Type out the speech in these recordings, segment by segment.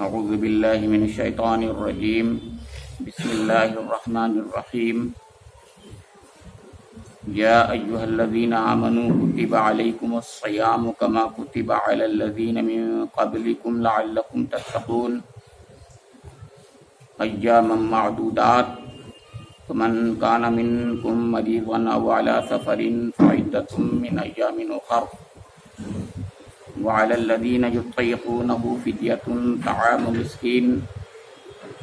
اعوذ باللہ من الشیطان الرجیم بسم اللہ الرحمن الرحیم یا ایہا الذین آمنوا کتب علیکم الصیام کما کتب علی الذین من قبلکم لعلکم تتقون ایاما معدودات فمن کان منکم مریضا او علی سفر فعدۃ من ایام اخر وعلى الذين يطيقونه فدية طعام مسكين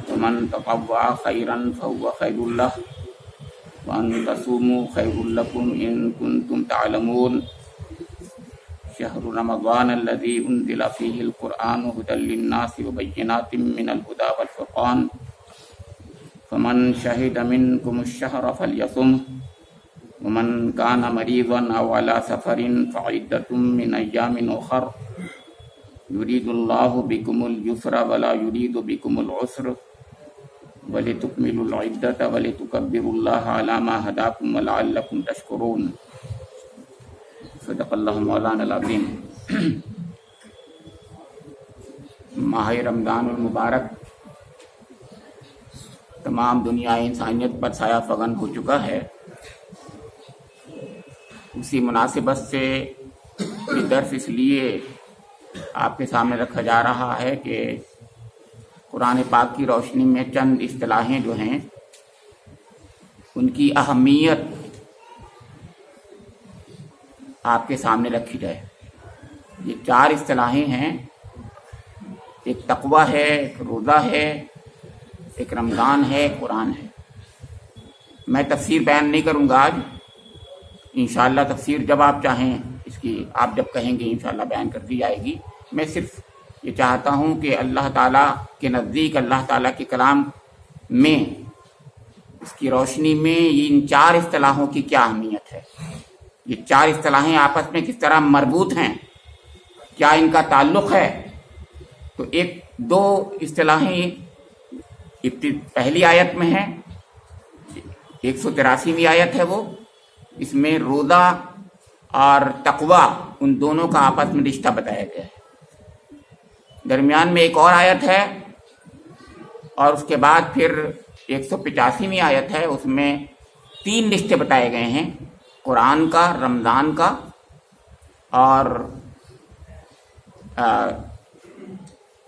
ومن تطوع خيرا فهو خير له وأن تصوموا خير لكم إن كنتم تعلمون شهر رمضان الذي أنزل فيه القرآن هدى للناس وبينات من الهدى والفرقان فمن شهد منكم الشهر فليصمه ومن كان مريضا أو على سفر فعدة من أيام أخر يريد الله بكم اليسر ولا يريد بكم العسر ولتكملوا العدة ولتكبروا الله على ما هداكم ولعلكم تشكرون صدق اللہ مولانا العظیم۔ ماہ رمضان المبارک تمام دنیا انسانیت پر سایہ فغن ہو چکا ہے۔ اسی مناسبت سے یہ درس اس لیے آپ کے سامنے رکھا جا رہا ہے کہ قرآن پاک کی روشنی میں چند اصطلاحیں جو ہیں ان کی اہمیت آپ کے سامنے رکھی جائے۔ یہ 4 اصطلاحیں ہیں، ایک تقویٰ ہے، ایک روزہ ہے، ایک رمضان ہے، ایک قرآن ہے۔ میں تفسیر بیان نہیں کروں گا آج، انشاءاللہ تفسیر جب آپ چاہیں اس کی آپ جب کہیں گے انشاءاللہ بیان کر دی جائے گی۔ میں صرف یہ چاہتا ہوں کہ اللہ تعالیٰ کے نزدیک، اللہ تعالیٰ کے کلام میں، اس کی روشنی میں ان 4 اصطلاحوں کی کیا اہمیت ہے، یہ 4 اصطلاحیں آپس میں کس طرح مربوط ہیں، کیا ان کا تعلق ہے۔ تو 2 اصطلاحیں پہلی آیت میں ہیں، 183ویں آیت ہے وہ، اس میں روزہ اور تقویٰ ان دونوں کا آپس میں رشتہ بتایا گیا ہے۔ درمیان میں ایک اور آیت ہے اور اس کے بعد پھر 185ویں آیت ہے، اس میں 3 رشتے بتائے گئے ہیں، قرآن کا، رمضان کا اور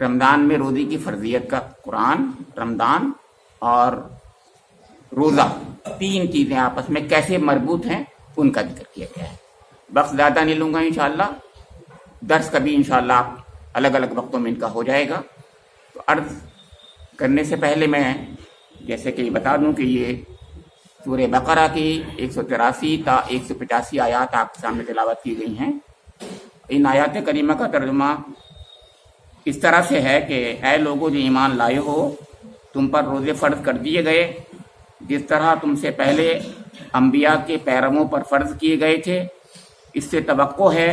رمضان میں روزے کی فرضیت کا۔ قرآن، رمضان اور روزہ، 3 چیزیں آپس میں کیسے مربوط ہیں ان کا ذکر کیا گیا ہے۔ وقت زیادہ نہیں لوں گا انشاءاللہ، درس کا بھی انشاءاللہ آپ الگ الگ وقتوں میں ان کا ہو جائے گا۔ تو عرض کرنے سے پہلے میں جیسے کہ یہ بتا دوں کہ یہ سورہ بقرہ کی 183 تا 185 آیات آپ کے سامنے تلاوت کی گئی ہیں۔ ان آیات کریمہ کا ترجمہ اس طرح سے ہے کہ اے لوگو جو ایمان لائے ہو، تم پر روزے فرض کر دیے گئے جس طرح تم سے پہلے انبیاء کے پیرووں پر فرض کیے گئے تھے۔ اس سے توقع ہے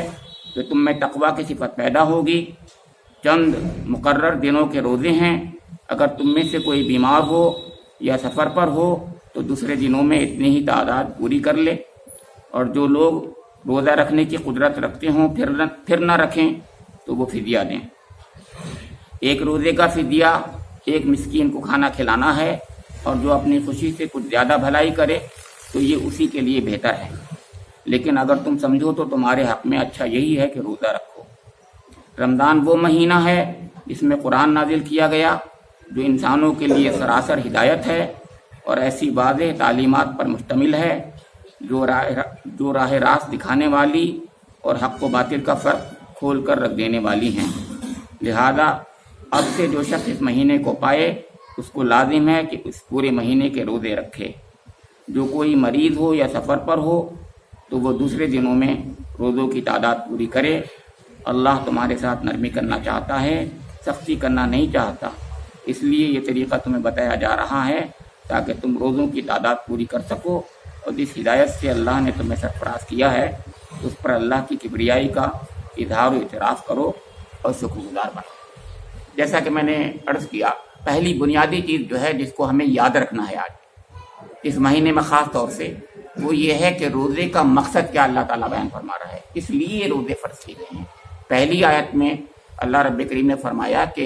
کہ تم میں تقویٰ کی صفت پیدا ہوگی۔ چند مقرر دنوں کے روزے ہیں، اگر تم میں سے کوئی بیمار ہو یا سفر پر ہو تو دوسرے دنوں میں اتنی ہی تعداد پوری کر لے، اور جو لوگ روزہ رکھنے کی قدرت رکھتے ہوں پھر نہ رکھیں تو وہ فدیہ دیں۔ ایک روزے کا فدیہ 1 مسکین کو کھانا کھلانا ہے، اور جو اپنی خوشی سے کچھ زیادہ بھلائی کرے تو یہ اسی کے لیے بہتر ہے، لیکن اگر تم سمجھو تو تمہارے حق میں اچھا یہی ہے کہ روزہ رکھو۔ رمضان وہ مہینہ ہے جس میں قرآن نازل کیا گیا، جو انسانوں کے لیے سراسر ہدایت ہے اور ایسی واضح تعلیمات پر مشتمل ہے جو راہ راست دکھانے والی اور حق و باطل کا فرق کھول کر رکھ دینے والی ہیں۔ لہذا اب سے جو شخص اس مہینے کو پائے اس کو لازم ہے کہ اس پورے مہینے کے روزے رکھے۔ جو کوئی مریض ہو یا سفر پر ہو تو وہ دوسرے دنوں میں روزوں کی تعداد پوری کرے۔ اللہ تمہارے ساتھ نرمی کرنا چاہتا ہے، سختی کرنا نہیں چاہتا، اس لیے یہ طریقہ تمہیں بتایا جا رہا ہے تاکہ تم روزوں کی تعداد پوری کر سکو، اور جس ہدایت سے اللہ نے تمہیں سرفراز کیا ہے اس پر اللہ کی کبریائی کا اظہار و اعتراف کرو اور شکر گزار بنو۔ جیسا کہ میں نے عرض کیا، پہلی بنیادی چیز جو ہے جس کو ہمیں یاد رکھنا ہے آج اس مہینے میں خاص طور سے، وہ یہ ہے کہ روزے کا مقصد کیا اللہ تعالیٰ بیان فرما رہا ہے، اس لیے روزے فرض کیے گئے ہیں۔ پہلی آیت میں اللہ رب کریم نے فرمایا کہ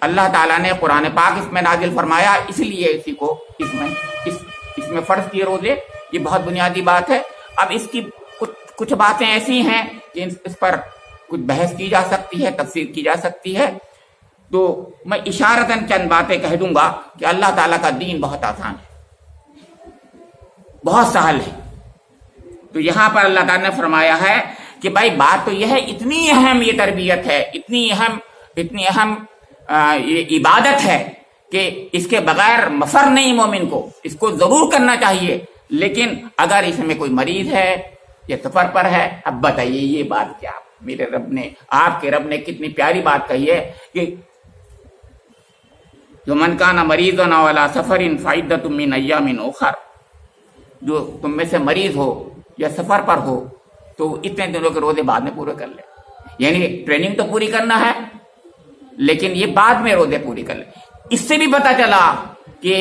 اللہ تعالیٰ نے قرآن پاک اس میں نازل فرمایا، اس لیے اسی کو اس میں فرض کیے روزے. یہ بہت بنیادی بات ہے. اب اس کی کچھ باتیں ایسی ہیں کہ اس پر کچھ بحث کی جا سکتی ہے، تفسیر کی جا سکتی ہے. تو میں اشارتاً چند باتیں کہہ دوں گا کہ اللہ تعالیٰ کا دین بہت آسان ہے، بہت سہل ہے. تو یہاں پر اللہ تعالیٰ نے فرمایا ہے کہ بھائی بات تو یہ ہے، اتنی اہم یہ تربیت ہے، اتنی اہم یہ عبادت ہے کہ اس کے بغیر مفر نہیں مومن کو، اس کو ضرور کرنا چاہیے. لیکن اگر اس میں کوئی مریض ہے یا سفر پر ہے، اب بتائیے یہ بات کیا؟ میرے رب نے، آپ کے رب نے کتنی پیاری بات کہی ہے کہ جو من کان مریض علی سفر فعدۃ من ایام اخر، جو تم میں سے مریض ہو یا سفر پر ہو تو اتنے دنوں کے روزے بعد میں پورے کر لے. یعنی ٹریننگ تو پوری کرنا ہے لیکن یہ بعد میں روزے پوری کر لے. اس سے بھی پتا چلا کہ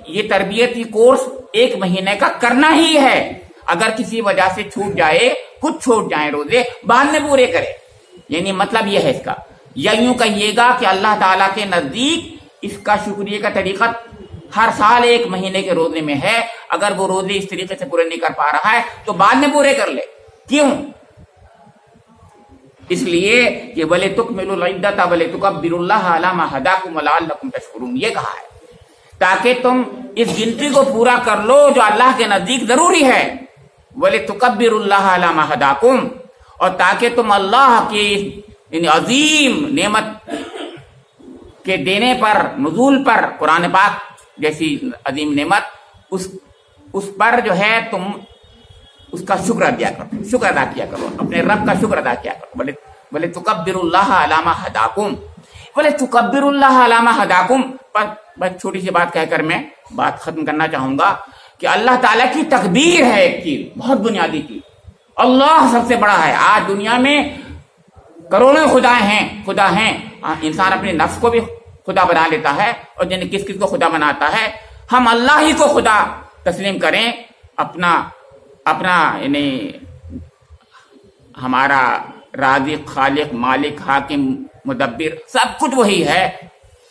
یہ تربیتی کورس 1 مہینے کا کرنا ہی ہے. اگر کسی وجہ سے چھوٹ جائے، کچھ چھوٹ جائیں روزے، بعد میں پورے کرے. یعنی مطلب یہ ہے اس کا، یا یوں کہیے گا کہ اللہ تعالیٰ کے نزدیک اس کا شکریہ کا طریقہ ہر سال 1 مہینے کے روزے میں ہے. اگر وہ روزے اس طریقے سے پورے نہیں کر پا رہا ہے تو بعد میں پورے کر لے. کیوں؟ اس لیے کہ وَلِتُكْمِلُوا الْعِدَّةَ وَلِتُكَبِّرُوا اللَّهَ عَلَىٰ مَا هَدَاكُمْ وَلَعَلَّكُمْ تَشْكُرُونَ. یہ کہا ہے تاکہ تم اس گنتی کو پورا کر لو جو اللہ کے نزدیک ضروری ہے. وَلِتُكَبِّرُوا اللَّهَ عَلَىٰ مَا هَدَاكُمْ، اور تاکہ تم اللہ کی ان عظیم نعمت کے دینے پر، نزول پر، قرآن پاک جیسی عظیم نعمت، اس پر جو ہے تم اس کا شکر ادا کرو، شکر ادا کیا کرو، اپنے رب کا شکر ادا کیا کرو. وَلِتُكَبِّرُوا اللَّهَ عَلَىٰ مَا هَدَاكُمْ وَلِتُكَبِّرُوا اللَّهَ عَلَىٰ مَا هَدَاكُمْ. پر بس چھوٹی سی بات کہہ کر میں بات ختم کرنا چاہوں گا کہ اللہ تعالیٰ کی تکبیر ہے ایک چیز، بہت بنیادی چیز. اللہ سب سے بڑا ہے. آج دنیا میں کروڑوں خدا ہیں. انسان اپنے نفس کو بھی خدا بنا لیتا ہے اور جن کس کو خدا بناتا ہے. ہم اللہ ہی کو خدا تسلیم کریں. اپنا یعنی ہمارا رازق، خالق، مالک، حاکم، مدبر سب کچھ وہی ہے.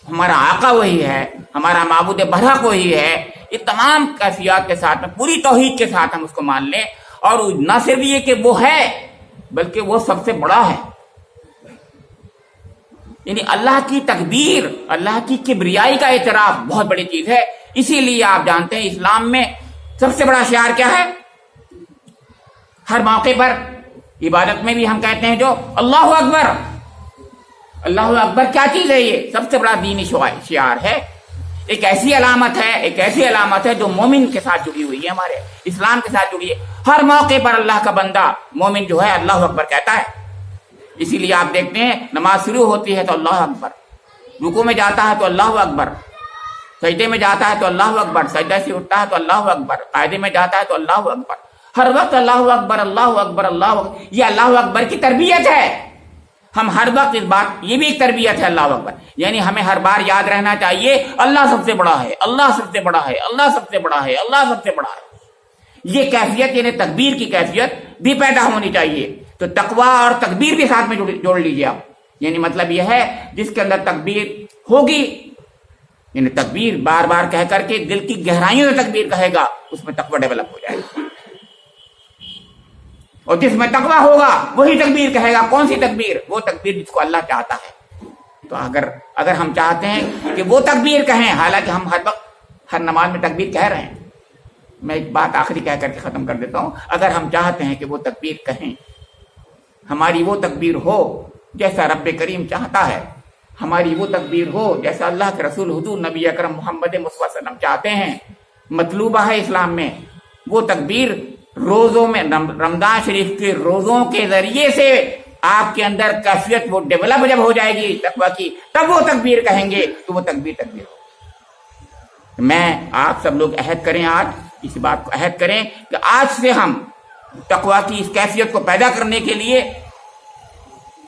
ہمارا آقا وہی ہے، ہمارا معبود برحق وہی ہے. یہ تمام کیفیات کے ساتھ میں پوری توحید کے ساتھ ہم اس کو مان لیں. اور نہ صرف یہ کہ وہ ہے بلکہ وہ سب سے بڑا ہے. یعنی اللہ کی تکبیر، اللہ کی کبریائی کا اعتراف بہت بڑی چیز ہے. اسی لیے آپ جانتے ہیں اسلام میں سب سے بڑا شعار کیا ہے؟ ہر موقع پر عبادت میں بھی ہم کہتے ہیں جو اللہ اکبر. اللہ اکبر کیا چیز ہے؟ یہ سب سے بڑا دینی شعار ہے. ایک ایسی علامت ہے جو مومن کے ساتھ جڑی ہوئی ہے، ہمارے اسلام کے ساتھ جڑی ہے. ہر موقع پر اللہ کا بندہ مومن جو ہے اللہ اکبر کہتا ہے. اسی لیے آپ دیکھتے ہیں نماز شروع ہوتی ہے تو اللہ اکبر، رکوع میں جاتا ہے تو اللہ اکبر، سجدے میں جاتا ہے تو اللہ اکبر، سجدہ سے اٹھتا ہے تو اللہ اکبر، قاعدے میں جاتا ہے تو اللہ اکبر. ہر وقت اللہ اکبر، اللہ اکبر، اللہ اکبر. یہ اللہ اکبر کی تربیت ہے. ہم ہر وقت اس بات، یہ بھی ایک تربیت ہے اللہ اکبر. یعنی ہمیں ہر بار یاد رہنا چاہیے اللہ سب سے بڑا ہے، اللہ سب سے بڑا ہے، اللہ سب سے بڑا ہے، اللہ سب سے بڑا ہے. یہ کیفیت یعنی تکبیر کی کیفیت بھی پیدا ہونی چاہیے. تو تقویٰ اور تکبیر بھی ساتھ میں جوڑ لیجیے آپ. یعنی مطلب یہ ہے جس کے اندر تکبیر ہوگی، یعنی تکبیر بار بار کہہ کر کے دل کی گہرائیوں سے تکبیر کہے گا، اس میں تقویٰ ڈیولپ ہو جائے گا. اور جس میں تقویٰ ہوگا وہی تکبیر کہے گا. کون سی تکبیر؟ وہ تکبیر جس کو اللہ چاہتا ہے. تو اگر ہم چاہتے ہیں کہ وہ تکبیر کہیں، حالانکہ ہم ہر وقت ہر نماز میں تکبیر کہہ رہے ہیں. میں ایک بات آخری کہہ کر کے ختم کر دیتا ہوں. اگر ہم چاہتے ہیں کہ وہ تکبیر کہیں، ہماری وہ تکبیر ہو جیسا رب کریم چاہتا ہے، ہماری وہ تکبیر ہو جیسا اللہ کے رسول حضور نبی اکرم محمد مصطفیٰ صلی اللہ علیہ وسلم چاہتے ہیں، مطلوبہ ہے اسلام میں، وہ تکبیر روزوں میں، رمضان شریف کے روزوں کے ذریعے سے آپ کے اندر کیفیت وہ ڈیولپ جب ہو جائے گی تقویٰ کی، تب وہ تکبیر کہیں گے تو وہ تکبیر ہو. میں آپ سب لوگ عہد کریں، آج اس بات کو عہد کریں کہ آج سے ہم تقویٰ کی اس کیفیت کو پیدا کرنے کے لیے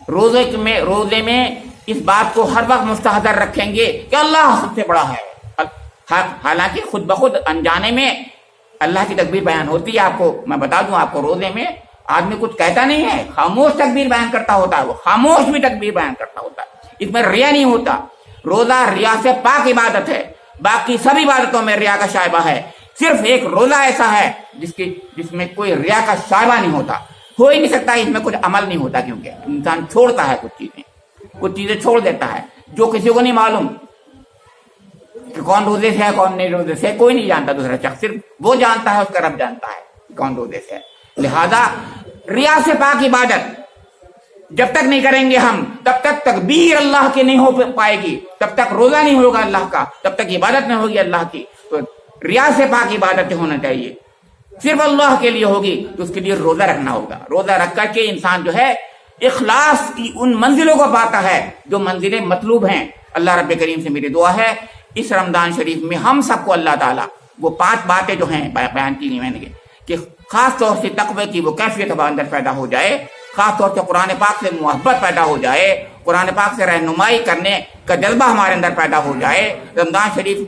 روزے میں اس بات کو ہر وقت مستحضر رکھیں گے کہ اللہ سب سے بڑا ہے. حالانکہ خود بخود انجانے میں اللہ کی تکبیر بیان ہوتی ہے. آپ کو میں بتا دوں، آپ کو روزے میں آدمی کچھ کہتا نہیں ہے، خاموش تکبیر بیان کرتا ہوتا ہے. وہ خاموش بھی تکبیر بیان کرتا ہوتا ہے، اس میں ریا نہیں ہوتا. روزہ ریا سے پاک عبادت ہے، باقی سب عبادتوں میں ریا کا شائبہ ہے، صرف ایک روزہ ایسا ہے جس میں کوئی ریا کا شائبہ نہیں ہوتا، ہو ہی نہیں سکتا، اس میں کچھ عمل نہیں ہوتا، کیونکہ انسان چھوڑتا ہے کچھ چیزیں چھوڑ دیتا ہے جو کسی کو نہیں معلوم کہ کون روزے سے ہے کون نہیں روزے سے، کوئی نہیں جانتا دوسرا شخص، صرف وہ جانتا ہے، اس کا رب جانتا ہے کون روزے سے ہے۔ لہذا ریا سے پاک عبادت جب تک نہیں کریں گے ہم، تب تک تکبیر اللہ کی نہیں ہو پائے گی، تب تک روزہ نہیں ہوگا اللہ کا، تب تک عبادت نہیں ہوگی اللہ کی۔ تو ریا سے پاک عبادت ہونا چاہیے، صرف اللہ کے لیے ہوگی تو اس کے لیے روزہ رکھنا ہوگا، روزہ رکھ کر کے انسان جو ہے اخلاص کی ان منزلوں کو پاتا ہے جو منزلیں مطلوب ہیں۔ اللہ رب کریم سے میری دعا ہے اس رمضان شریف میں ہم سب کو اللہ تعالیٰ وہ 5 باتیں جو ہیں بیان کی میں نے کہ خاص طور سے تقوی کی وہ کیفیت ہمارے اندر پیدا ہو جائے، خاص طور سے قرآن پاک سے محبت پیدا ہو جائے، قرآن پاک سے رہنمائی کرنے کا جذبہ ہمارے اندر پیدا ہو جائے، رمضان شریف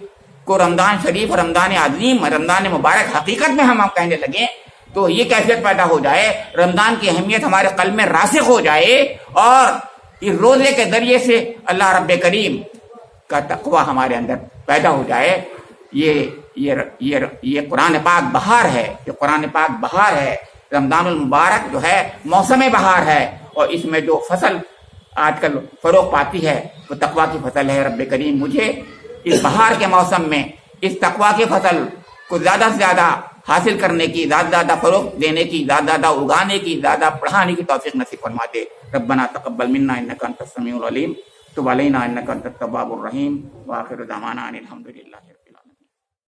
کو رمضان شریف، رمضان عظیم، رمضان مبارک حقیقت میں ہم کہنے لگیں تو یہ کیفیت پیدا ہو جائے، رمضان کی اہمیت ہمارے قلب میں راسخ ہو جائے، اور اس روزے کے ذریعے سے اللہ رب کریم کا تقوی ہمارے اندر پیدا ہو جائے۔ یہ قرآن پاک بہار ہے، یہ قرآن پاک بہار ہے، رمضان المبارک جو ہے موسم بہار ہے، اور اس میں جو فصل آج کل فروغ پاتی ہے وہ تقوی کی فصل ہے۔ رب کریم مجھے اس بہار کے موسم میں اس تقوی کی فصل کو زیادہ سے زیادہ حاصل کرنے کی، زیادہ زیادہ فروغ دینے کی، زیادہ زیادہ اگانے کی، زیادہ پڑھانے کی توفیق نصیب فرما دے۔ ربنا تقبل منا انک انت السمیع العلیم، تب علینا انک انت التواب الرحیم، وآخر دعوانا ان الحمد للہ۔